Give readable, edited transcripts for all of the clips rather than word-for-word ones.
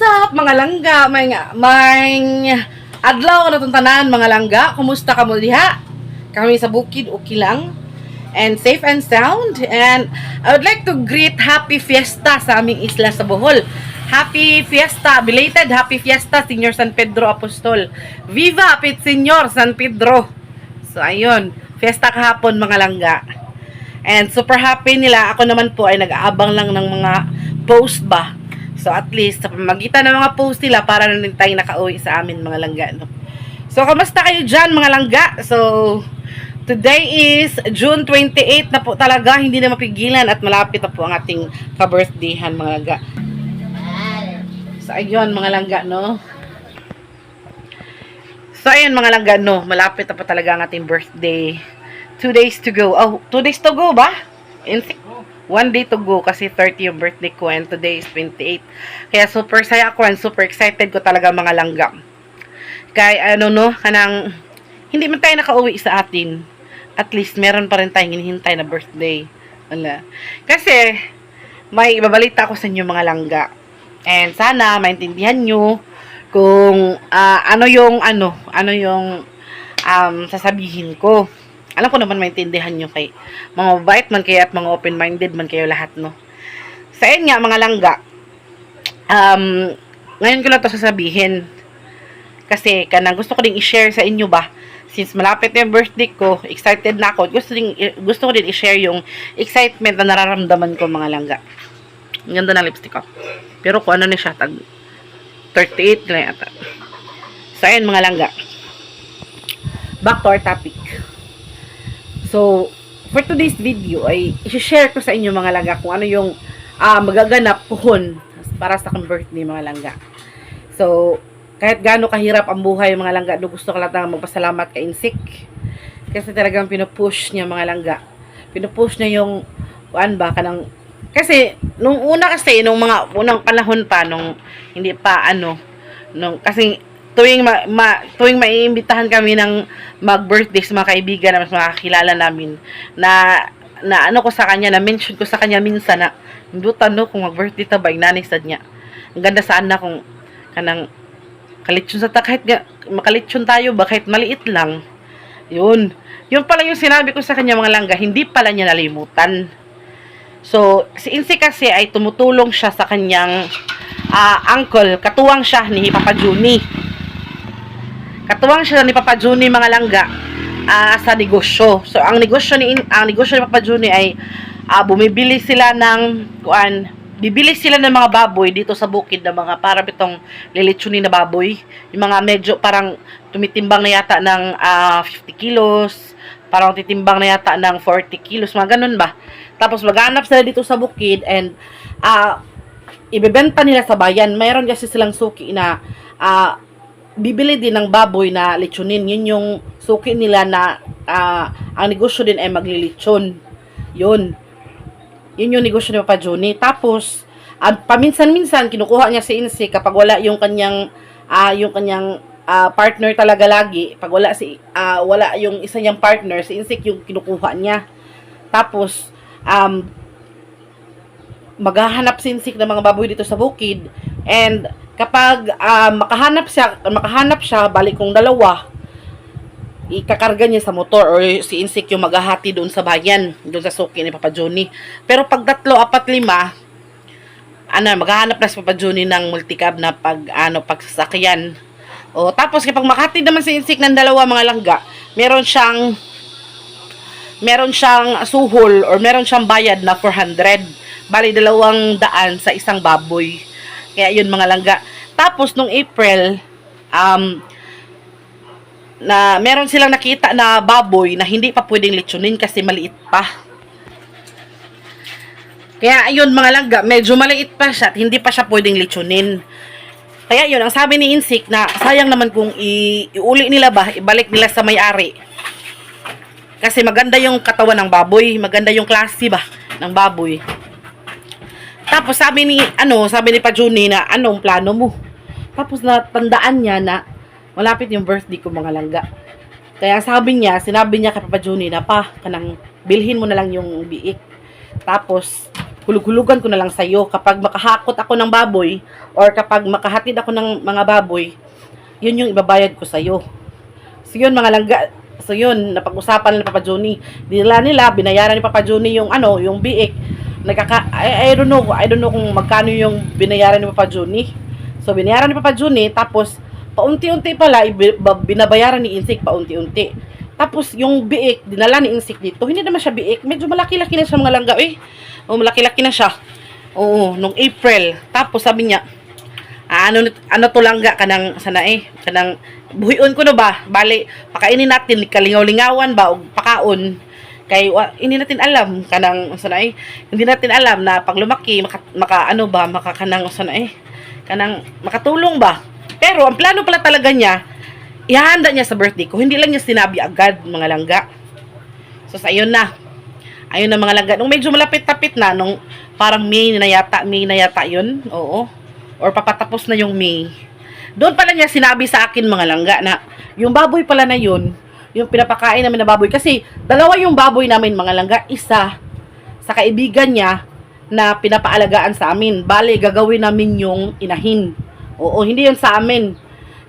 up, mga langga? May adlaw na tuntanan, mga langga. Kumusta ka mo diha? Kami sa bukid, okay lang. And safe and sound. And I would like to greet Happy Fiesta sa aming isla sa Bohol. Happy Fiesta, belated Happy Fiesta, Senior San Pedro Apostol. Viva Pit Senior San Pedro. So, ayun. Fiesta kahapon, mga langga. And super happy nila. Ako naman po ay nag-aabang lang ng mga post ba. So, at least, sa pamagitan ng mga post nila, para na rin tayo nakauwi sa amin, mga langga. No? So, kamusta kayo dyan, mga langga? So, today is June 28 na po talaga. Hindi na mapigilan at malapit na po ang ating ka-birthdayhan, mga langga. So, ayun, mga langga, no? So, ayun, mga langga, no? Malapit na po talaga ang ating birthday. 2 days to go. Oh, 2 days to go ba? 1 day to go kasi 30 yung birthday ko and today is 28. Kaya super saya ako and super excited ko talaga, mga langga. Kaya ano no, kanang hindi man tayo nakauwi sa atin. At least meron pa rin tayong hinihintay na birthday. Wala. Kasi may ibabalita ko sa inyo, mga langga. And sana maintindihan nyo kung ano yung sasabihin ko. Alam ko naman maintindihan nyo kay mga mabait man kayo at mga open-minded man kayo lahat, no? Sa inyo nga, mga langga, ngayon ko lang ito sasabihin. Kasi kanang gusto ko ding i-share sa inyo ba? Since malapit na yung birthday ko, excited na ako. Gusto ko din i-share yung excitement na nararamdaman ko, mga langga. Ang ganda na lipstick ko. Pero kung ano na siya, tag 38 na yata. So, ayun, mga langga. Back to our topic. So, for today's video ay i-share ko sa inyo, mga langga, kung ano yung magaganap pohon para sa aking birthday, mga langga. So, kahit gaano kahirap ang buhay, mga langga, gusto ko lang magpasalamat kay Insik. Kasi talagang pinupush niya, mga langga. Pinupush niya yung kasi nung una, kasi nung mga unang panahon pa, nung hindi pa kasi tuwing maiimbitahan kami ng mag-birthday sa mga kaibigan na mas makakilala namin, na ano ko sa kanya, na mention ko sa kanya minsan na hindutan no kung mag-birthday ta ba, inanay sad niya. Ang ganda sana kung kanang kalitsyon sa kahit makalitsyon tayo ba, kahit maliit lang. Yun pala yung sinabi ko sa kanya, mga langga, hindi pala niya nalimutan. So, si Insi kasi ay tumutulong siya sa kanyang uncle. Katuwang siya ni Papa Juni. Papa Juni, mga langga, sa negosyo. So, ang negosyo ni Papa Juni ay bibili sila ng mga baboy dito sa bukid, na mga para bitong lilitsunin na baboy. Yung mga medyo parang tumitimbang na yata ng 50 kilos, parang titimbang na yata ng 40 kilos, mga ganun ba. Tapos maghanap sila dito sa bukid and ibebenta nila sa bayan. Mayroon kasi silang suki na bibili din ng baboy na litsunin. Yun yung suki nila na ang negosyo din ay maglilitsyon. Yun yung negosyo ni Papa Johnny. Tapos paminsan-minsan kinukuha niya si Insi kapag wala yung kanyang partner talaga lagi. Pag wala yung isa niyang partner, si Insi yung kinukuha niya. Tapos maghahanap si Insik ng mga baboy dito sa bukid, and kapag makahanap siya, balik kong dalawa, ikakarga niya sa motor, or si Insik yung maghahati doon sa bayan, doon sa suki ni Papa Johnny. Pero pag 3, 4, 5, maghahanap na si Papa Johnny ng multicab na pagsasakyan. O tapos kapag makahati naman si Insik ng dalawa, mga langga, meron siyang suhol or meron siyang bayad na 400. Bali 200 sa isang baboy. Kaya yun, mga langga. Tapos nung April, na meron silang nakita na baboy na hindi pa pwedeng litsunin kasi maliit pa. Kaya ayun, mga langga, medyo maliit pa siya at hindi pa siya pwedeng litsunin. Kaya yun, ang sabi ni Insik na sayang naman kung iuli nila ba, ibalik nila sa may-ari. Kasi maganda yung katawan ng baboy, maganda yung klase ba ng baboy. Tapos sabi ni Pa Juni na anong plano mo? Tapos natandaan niya na malapit yung birthday ko, mga langga. Kaya sinabi niya kay Papa Juni na, pa, kanang bilhin mo na lang yung biik. Tapos hulug-hulugan ko na lang sa'yo. Kapag makahakot ako ng baboy, or kapag makahatid ako ng mga baboy, yun yung ibabayad ko sa'yo. So yun mga langga, so yun, napag-usapan nila Papa Johnny. Dinala nila, binayaran ni Papa Johnny yung yung biik. I don't know kung magkano yung binayaran ni Papa Johnny. So binayaran ni Papa Johnny, tapos paunti-unti pala binabayaran ni Insik paunti-unti. Tapos yung biik, dinala ni Insik dito. Hindi naman siya biik, medyo malaki-laki na siya mga langga O malaki-laki na siya. Oo, nung April. Tapos sabi niya, ano to langga kanang kanang buhion ko no ba, bali pakainin natin kalingaw-lingawan ba og pakaon kay hindi natin alam kanang hindi natin alam na pag lumaki kanang makatulong ba. Pero ang plano pala talaga niya, ihahanda niya sa birthday ko, hindi lang niya sinabi agad mga langga. So ayun na mga langga, nung medyo malapit-tapit na, nung parang May na yata yun, oo, or papatapos na yung May, doon pala niya sinabi sa akin mga langga na yung baboy pala na yun, yung pinapakain namin na baboy, kasi dalawa yung baboy namin mga langga, isa sa kaibigan niya na pinapaalagaan sa amin, bale gagawin namin yung inahin. Oo, hindi yun sa amin,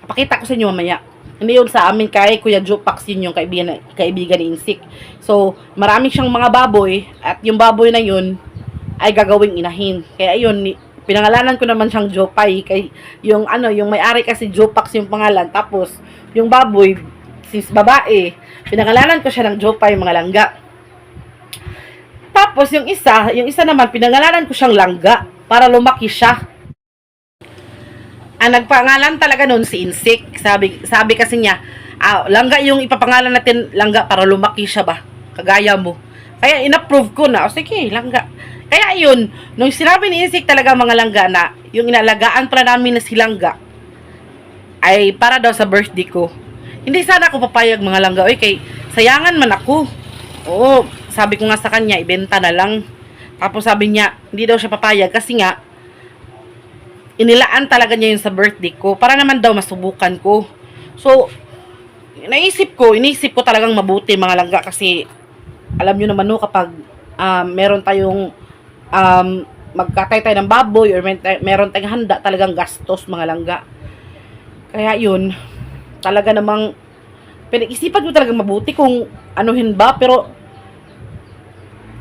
papakita ko sa inyo mamaya, hindi yun sa amin, kay Kuya Jopax yun yung kaibigan ni Insik. So marami siyang mga baboy, at yung baboy na yun ay gagawing inahin, kaya yun pinangalanan ko naman siyang Jopay, kay yung yung may-ari kasi Jopax yung pangalan, tapos yung baboy sis babae, pinangalanan ko siya ng Jopay mga langga. Tapos yung isa naman pinangalanan ko siyang Langga para lumaki siya. Ang nagpangalan talaga noon si Insik. Sabi kasi niya, Langga yung ipapangalan natin, Langga, para lumaki siya ba, kagaya mo. Kaya inapprove ko na, sige, Langga. Kaya yun, nung sinabi ni Insik talaga mga langga na yung inalagaan pala namin na si Langga ay para daw sa birthday ko, hindi sana ako papayag mga langga, kay sayangan man ako. Oo, sabi ko nga sa kanya, ibenta na lang. Tapos sabi niya, hindi daw siya papayag kasi nga inilaan talaga niya yun sa birthday ko para naman daw masubukan ko. So inisip ko talagang mabuti mga langga, kasi alam nyo naman no, kapag meron tayong magkatay tayo ng baboy or meron tayong handa, talagang gastos mga langga. Kaya yun, talaga namang pinag-isipan ko talagang mabuti kung anuhin ba, pero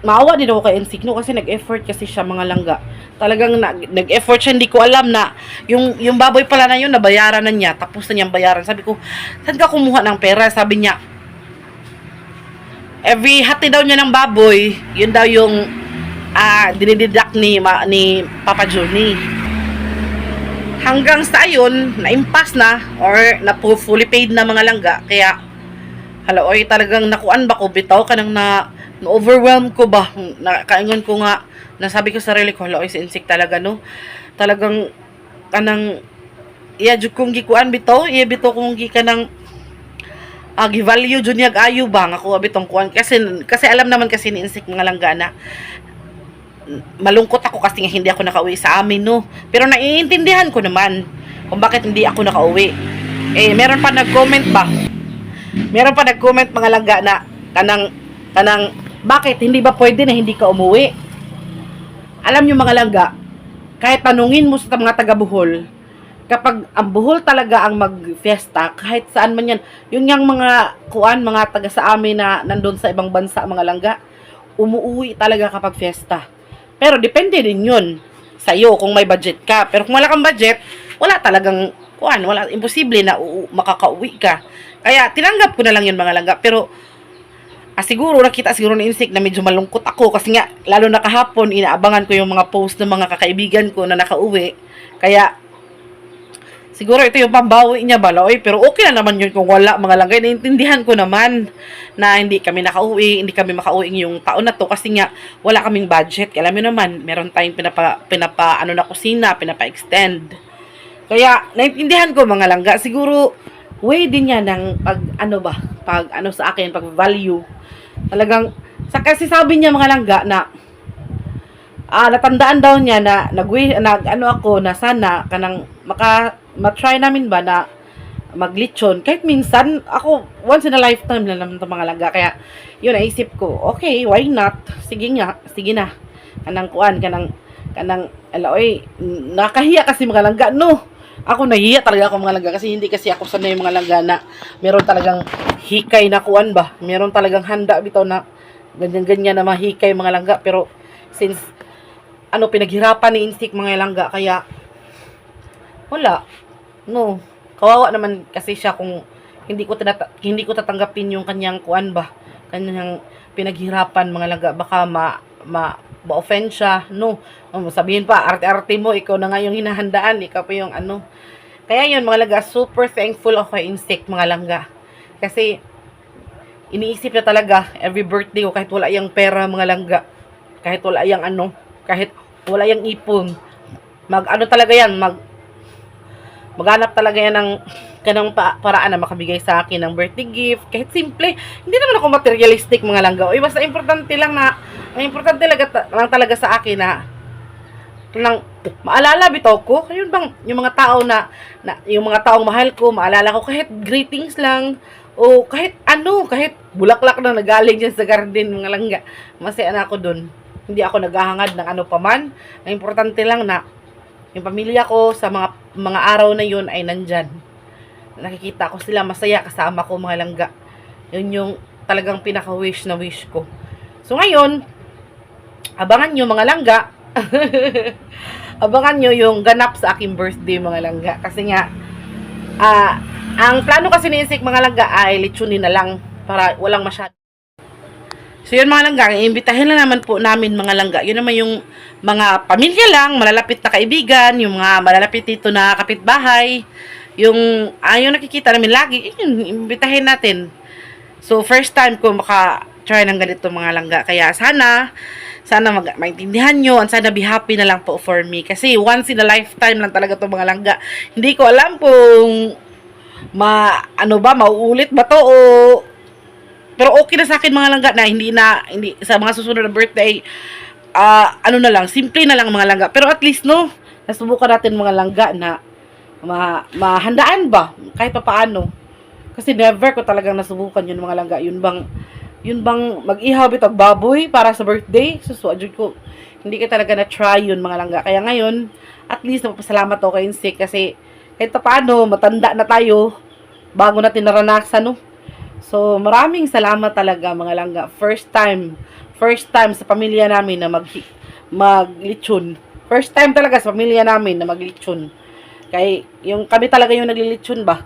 maawa din ako kay Insik no, kasi nag-effort kasi siya mga langga. Talagang nag-effort siya, hindi ko alam na yung baboy pala na yun, nabayaran na niya, tapos na niyang bayaran. Sabi ko, saan ka kumuha ng pera? Sabi niya, every hati daw niya ng baboy, yun daw yung dinididak ni Papa Johnny. Hanggang sa ayun, na-impasse na or na fully paid na mga langga. Kaya talagang nakuan ba ko, bitaw kanang na-overwhelm ko ba, kaingon ko nga, nasabi ko sa sarili ko, si Insik talaga no, talagang kanang kong gikuan bitaw kong gikanang gi-value jud niya ayo ba nga ko bitong kuan, kasi alam naman kasi ni Insik mga langga na malungkot ako kasi nga hindi ako nakauwi sa amin no, pero naiintindihan ko naman kung bakit hindi ako nakauwi. Meron pa nag-comment mga langga na kanang bakit hindi ba pwede na hindi ka umuwi. Alam nyo mga langga, kahit tanungin mo sa mga taga Bohol, kapag ang Bohol talaga ang mag-fiesta, kahit saan man yan, yun yung mga taga sa amin na nandun sa ibang bansa mga langga, umuwi talaga kapag fiesta. Pero depende din yun sa iyo kung may budget ka. Pero kung wala kang budget, wala talagang imposible na makakauwi ka. Kaya tinanggap ko na lang yun mga langga. Pero siguro nakita ni Insik na medyo malungkot ako, kasi nga lalo na kahapon inaabangan ko yung mga post ng mga kakaibigan ko na nakauwi. Kaya siguro ito yung pambawi niya baloy, pero okay na naman yun kung wala mga langga. Naintindihan ko naman na hindi kami makauwi yung taon na to, kasi nga wala kaming budget. Kaya alam nyo naman, meron tayong na kusina, pinapa-extend. Kaya naintindihan ko mga langga. Siguro way din yan ng pag sa akin, pag value. Talagang kasi sabi niya mga langga na natandaan daw niya na ako na sana kanang matry namin ba na maglitsyon. Kahit minsan, ako, once in a lifetime lang naman ito mga langga. Kaya, yun, naisip ko, okay, why not? Sige na. kanang kuan, kanang alaoy, nakahiya kasi mga langga, no. Ako nahiya talaga ako mga langga kasi hindi kasi ako sanay mga langga na meron talagang hikay na kuan ba. Meron talagang handa bitaw na ganyan-ganyan na mahikay mga langga, pero since pinaghirapan ni Insik mga langga kaya wala. No. Kawawa naman kasi siya kung hindi ko tatanggapin yung kanyang kuan ba. Kanyang pinaghirapan mga langga, baka ma-offend siya, no. Sabihin pa, arte-arte mo, ikaw na nga yung hinahandaan, ikaw pa yung Kaya yun mga langga, super thankful ako kay Insik mga langga. Kasi iniisip niya talaga every birthday ko kahit wala yang pera mga langga. Kahit wala yang kahit wala yang ipon. Talaga yan, maghanap talaga yan ng kanang paraan na makabigay sa akin ng birthday gift, kahit simple. Hindi naman ako materialistic mga langga. Oy, basta importante lang talaga sa akin na maalala bitaw ko. Ayun bang yung mga tao yung mga taong mahal ko, maalala ko kahit greetings lang o kahit bulaklak na nagaling dyan sa garden mga langga. Masaya na ako dun. Hindi ako naghahangad ng paman. Ang importante lang na yung pamilya ko sa mga araw na yun ay nandyan. Nakikita ko sila masaya kasama ko mga langga. Yun yung talagang pinaka-wish na wish ko. So ngayon, abangan nyo mga langga. Abangan nyo yung ganap sa aking birthday mga langga. Kasi nga, ang plano kasi ni Insik mga langga ay litsunin na lang para walang masyado. So yun mga langga, iimbitahin na naman po namin mga langga. Yun naman yung mga pamilya lang, malalapit na kaibigan, yung mga malalapit dito na kapitbahay, yung nakikita namin lagi, yun, iimbitahin natin. So first time ko maka-try ng ganito mga langga. Kaya sana maintindihan nyo, and sana be happy na lang po for me. Kasi once in a lifetime lang talaga to mga langga. Hindi ko alam kung mauulit ba to o pero okay na sa akin mga langga na hindi sa mga susunod na birthday na lang, simple na lang mga langga. Pero at least no, nasubukan natin mga langga na mahandaan ba kahit pa paano. Kasi never ko talagang nasubukan yun mga langga. Yun bang mag-ihaw bitag baboy para sa birthday? Susuadjud ko. Hindi ko talaga na-try yun mga langga. Kaya ngayon, at least napapasalamat ako kay Insik kasi kahit pa paano, matanda na tayo bago natin naranasan, no? So, maraming salamat talaga mga langga. First time sa pamilya namin na maglitsyon. First time talaga sa pamilya namin na maglitsyon. Kaya kami talaga yung naglilitsyon ba?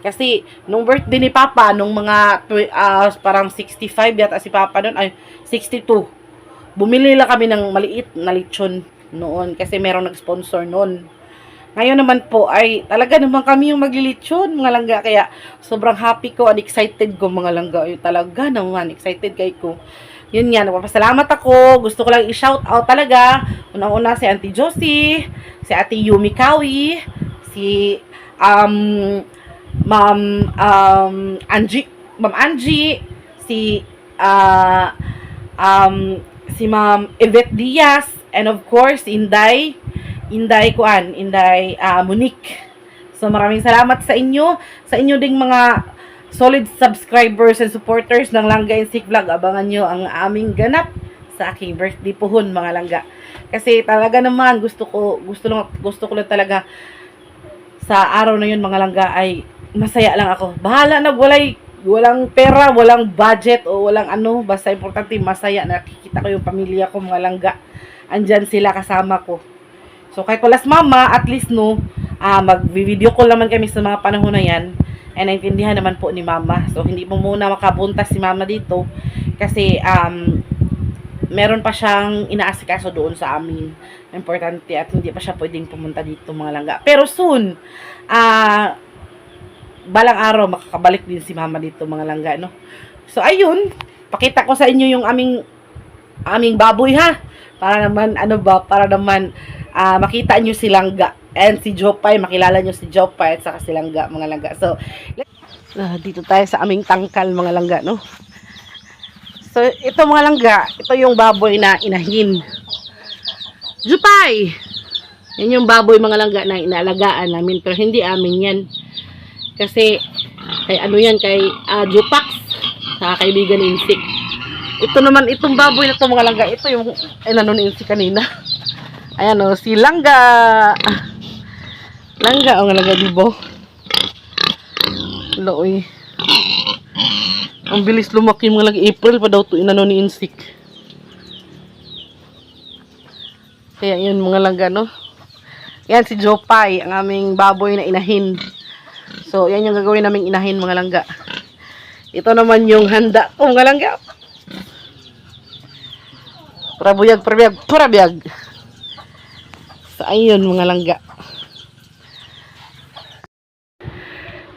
Kasi nung birthday ni Papa, nung mga parang 65 yata si Papa noon, ay 62. Bumili lang kami ng maliit na litsyon noon kasi merong nag-sponsor noon. Ngayon naman po ay talaga naman kami yung maglilitsyon mga langga. Kaya sobrang happy ko and excited ko mga langga. Yung talaga naman, excited kay ko. Yun nga, nagpapasalamat ako. Gusto ko lang i-shout out talaga. Unang-una si Auntie Josie, si Ate Yumi Kawi, si Ma'am Angie, si Ma'am Yvette Diaz, and of course Inday Monique. So maraming salamat sa inyo ding mga solid subscribers and supporters ng Langga Insik Vlog. Abangan nyo ang aming ganap sa aking birthday puhon mga langga. Kasi talaga naman gusto ko lang talaga sa araw na yun mga langga ay masaya lang ako. Bahala na walang pera, walang budget o walang basta importante masaya, nakikita ko yung pamilya ko mga langga. Andyan sila kasama ko. So kahit walas mama, at least mag-video call naman kami sa mga panahon na yan. And naintindihan naman po ni mama. So hindi po muna makabunta si mama dito kasi meron pa siyang inaasikaso doon sa amin. Importante at hindi pa siya pwedeng pumunta dito mga langga. Pero soon, balang araw makakabalik din si mama dito mga langga, no? So ayun, pakita ko sa inyo yung aming baboy ha. Para naman makita nyo si Langga and si Jopay, makilala nyo si Jopay at saka si Langga mga langga. So dito tayo sa aming tangkal mga langga, no? So ito mga langga, ito yung baboy na inahin. Jopay! Yan yung baboy mga langga na inaalagaan namin, pero hindi amin yan. Kasi kay Jupax, sa kaibigan ni Insik. Ito naman, itong baboy na to mga langga, ito yung, ay nanunin si kanina. Ayan o, si Langga. Langga, o nga langga, dibo. Looy. Ang bilis lumaki mga langga. April pa daw to, inano ni Insik. Kaya yun mga langga, no? Yan si Jopay, ang aming baboy na inahin. So, yan yung gagawin naming inahin mga langga. Ito naman yung handa ko mga langga. Parabuyag, parabiyag. So, ayun mga langga.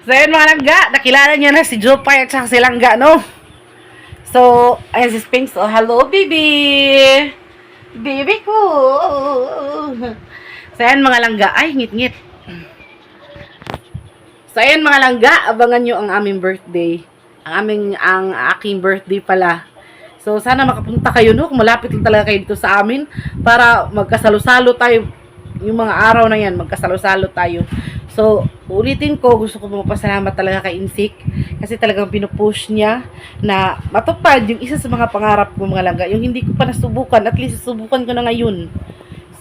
So, ayun mga langga. Nakilala niyo na si Jopay at saka si Langga, no? So, ayun si Sphinx. Oh, hello, baby! Baby ko! So, ayun mga langga. Ay, ngit-ngit. So, ayun mga langga. Abangan nyo ang aming birthday. Ang aking birthday pala. So, sana makapunta kayo, no? Kung malapit lang talaga kayo dito sa amin para magkasalo-salo tayo. Yung mga araw na yan, magkasalo-salo tayo. So, ulitin ko, gusto ko magpasalamat talaga kay Insik kasi talagang pinupush niya na matupad yung isa sa mga pangarap ko mga langga. Yung hindi ko pa nasubukan, at least susubukan ko na ngayon.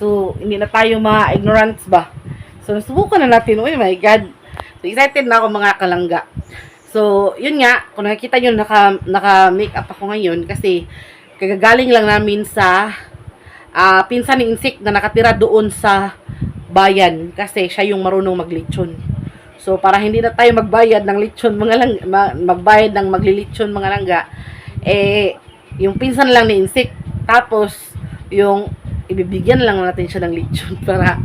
So, hindi na tayo mga ignorance ba? So, nasubukan na natin. Oh my God. So, excited na ako mga kalangga. So, yun nga, kung nakikita nyo, naka-make up ako ngayon kasi kagagaling lang namin sa pinsan ni Insik na nakatira doon sa bayan kasi siya yung marunong maglitsyon. So, para hindi na tayo magbayad ng litsyon mga langga, magbayad ng maglilitsyon mga langga, yung pinsan lang ni Insik, tapos yung ibibigyan lang natin siya ng litsyon para,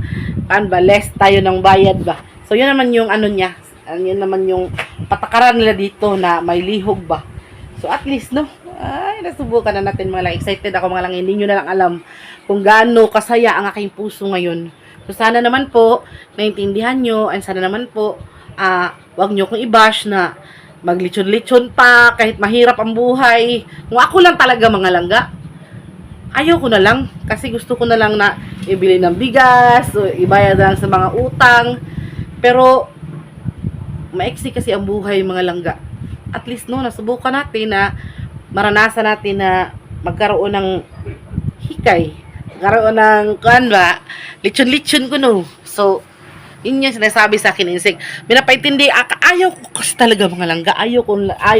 less tayo ng bayad ba. So, yun naman yung ano niya, yun naman yung patakaran nila dito na may lihog ba. So at least no, ay nasubukan na natin mga lang. Excited ako mga lang, hindi nyo na lang alam kung gaano kasaya ang aking puso ngayon. So sana naman po naintindihan nyo, and sana naman po wag nyo kong i-bash na maglitsyon-litsyon pa kahit mahirap ang buhay. Kung ako lang talaga mga langga, ayaw ko na lang kasi gusto ko na lang na ibili ng bigas o ibayad lang sa mga utang. Pero maiksi kasi ang buhay mga langga. At least no, nasubukan natin na maranasan natin na magkaroon ng hikay, magkaroon ng litsyon-litsyon ko no. So, yun yung sinasabi sa akin Insik. Pinapaintindi, ayaw ko kasi talaga mga langga. Ayaw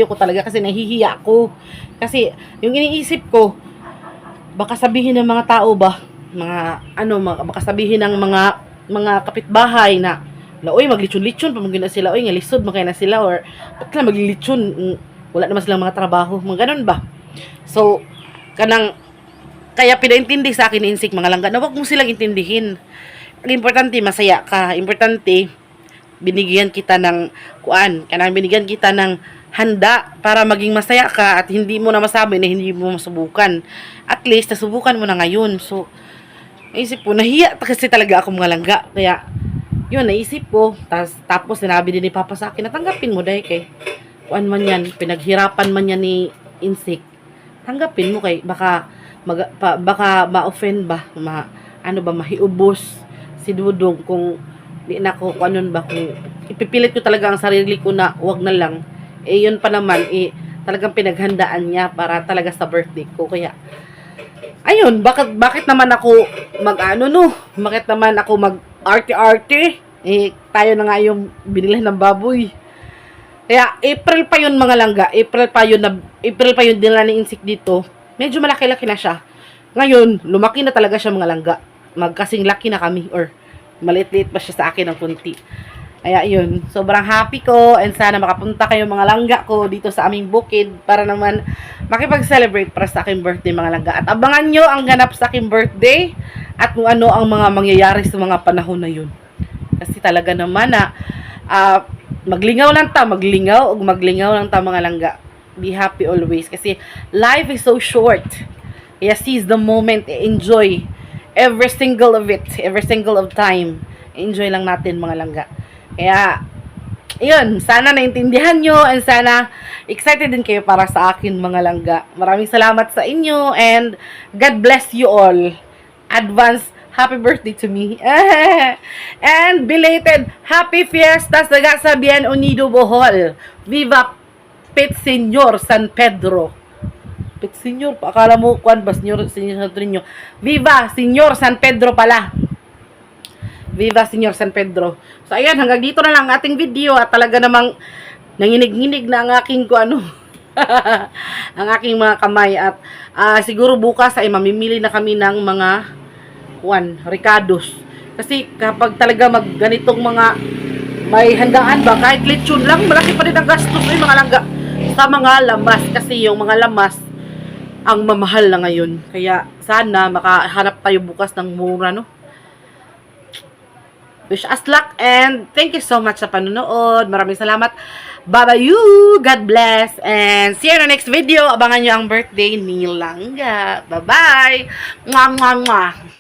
ko talaga kasi nahihiya ako. Kasi yung iniisip ko, baka sabihin ng mga tao ba, baka sabihin ng mga kapitbahay na uy, maglitsyon-litsyon, pamagin na sila, uy, nga lisod, makaya na sila, or, ba't lang maglitsyon, wala naman silang mga trabaho, mga ganun ba? So, kaya pinaintindi sa akin, Insik, mga langga, na wag mo silang intindihin. Ang importante, masaya ka. Importante, binigyan kita ng, binigyan kita ng handa para maging masaya ka at hindi mo na masabi na hindi mo masubukan. At least, nasubukan mo na ngayon. So, naisip po, nahiya kasi talaga ako mga langga, kaya, yun, naisip ko, tapos sinabi din ni Papa sa akin, natanggapin mo dahil kay, man yan, pinaghirapan man yan ni Insik, tanggapin mo kay, baka ma-offend ba, mahiubos si Dudong kung di na ko, kung ipipilit ko talaga ang sarili ko na, wag na lang, yun pa naman, talagang pinaghandaan niya para talaga sa birthday ko, kaya, ayun, bakit naman ako bakit naman ako mag-arte-arte? Tayo na nga yung binili ng baboy. Kaya, April pa yun mga langga. April pa yun dinala ni Insik dito. Medyo malaki-laki na siya. Ngayon, lumaki na talaga siya mga langga. Magkasing laki na kami, or maliit-liit pa siya sa akin ng kunti. Kaya yun, sobrang happy ko, and sana makapunta kayo mga langga ko dito sa aming bukid para naman makipag-celebrate para sa aking birthday mga langga. At abangan nyo ang ganap sa aking birthday at kung ano ang mga mangyayari sa mga panahon na yun. Kasi talaga naman na maglingaw lang ta mga langga. Be happy always kasi life is so short. Kaya seize the moment, enjoy every single of it, every single of time. Enjoy lang natin mga langga. Kaya, yun, sana naintindihan nyo and sana excited din kayo para sa akin mga langga. Maraming salamat sa inyo and God bless you all. Advance happy birthday to me. And belated happy fiestas daga sa Bien Unido Bohol. Viva Pet Señor San Pedro. Pit Senior, akala mo kwan ba Senior Santo Niño? Viva Senior San Pedro pala. Viva Senior San Pedro. So ayan, hanggang dito na lang ang ating video at talaga namang nanginig-nginig na ang aking ang aking mga kamay at siguro bukas ay mamimili na kami ng mga ricados. Kasi kapag talaga ganitong mga may handaan ba, kahit lechon lang, malaki pa rin ang gastos ng mga langga sa mga lamas. Kasi yung mga lamas, ang mamahal na ngayon. Kaya sana makahanap tayo bukas ng mura, no? Wish us luck and thank you so much sa panonood. Maraming salamat. Bye-bye you. God bless. And see you in the next video. Abangan nyo ang birthday ni Langga. Bye-bye. Mwah, mwah, mwah.